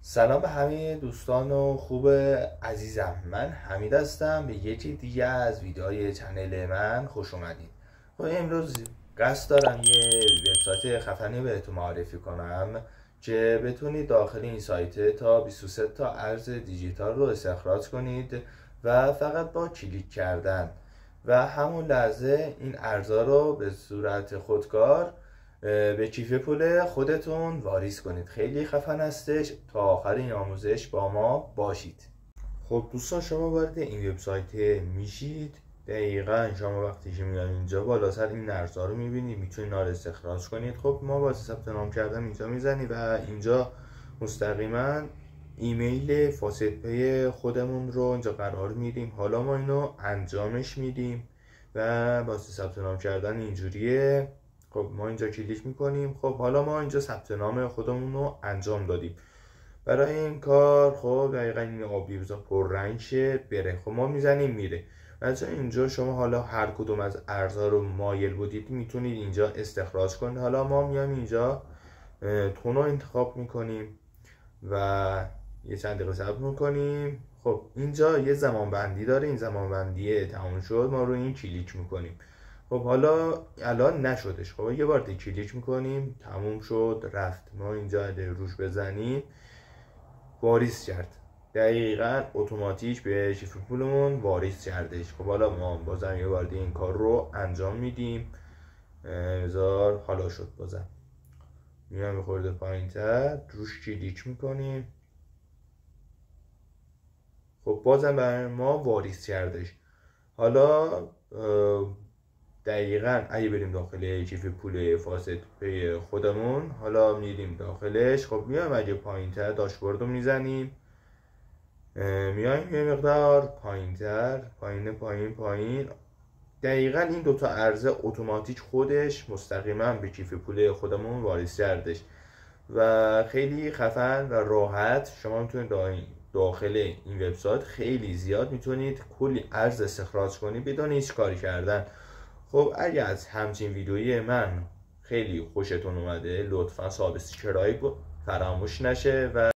سلام به همه دوستان و خوب عزیزم. من حمید هستم. به یکی دیگه از ویدیوهای چنل من خوش اومدید. امروز قصد دارم یه وبسایت خفنی بهتون معرفی کنم که بتونید داخل این سایت تا 23 تا ارز دیجیتال رو استخراج کنید و فقط با کلیک کردن و همون لحظه این ارزها رو به صورت خودکار به کیف پول خودتون واریز کنید. خیلی خفن هستش. تا آخر این آموزش با ما باشید. خب دوستان، شما وارد این وبسایت میشید. دقیقا شما وقتی که میاد اینجا بالا سر این ارزها رو میبینید، میتونید اینا رو استخراج کنید. خب ما واسه ثبت نام کردن اینجا میزنید و اینجا مستقیما ایمیل فاست پی خودمون رو اینجا قرار میدیم. حالا ما اینو انجامش میدیم و واسه ثبت نام کردن اینجوریه. خب ما اینجا کلیک میکنیم. خب حالا ما اینجا ثبت نام خودمون رو انجام دادیم. برای این کار خب دقیقا این آبی بذار پررنگ شه بره. خب ما میزنیم میره. مثلا اینجا شما حالا هر کدوم از ارزها رو مایل بودید میتونید اینجا استخراج کنید. حالا ما میایم اینجا تون رو انتخاب میکنیم و یه چند دقیقه صبر میکنیم. خب اینجا یه زمان بندی داره. این زمان بندی تموم شد، ما رو این کلیک میکنیم. خب حالا الان نشدش. خب یه بار دیگه کلیک میکنیم، تموم شد، رفت. ما اینجا روش بزنیم واریز کرد. دقیقاً اتوماتیک به کیف پولمون واریز کردش. خب حالا ما بازم یه بار دیگه این کار رو انجام میدیم. بذار حالا شد. بازم میام یه خورده پایین‌تر روش کلیک میکنیم. خب بازم برای ما واریز کردش. حالا دقیقاً اگه بریم داخل کیف پول فاست پی خودمون، حالا میریم داخلش. خب میایم اگه پایین‌تر داشبورد رو میزنیم، میایم یه مقدار پایین‌تر، پایین. دقیقاً این دوتا ارز اتوماتیک خودش مستقیما به کیف پول خودمون واریز کردش و خیلی خفن و راحت شما میتونید داخل این وبسایت خیلی زیاد میتونید کلی ارز استخراج کنید بدون هیچ کاری کردن. خب اگه از همچین ویدیویی من خیلی خوشتون اومده، لطفا سابسکرایب فراموش نشه و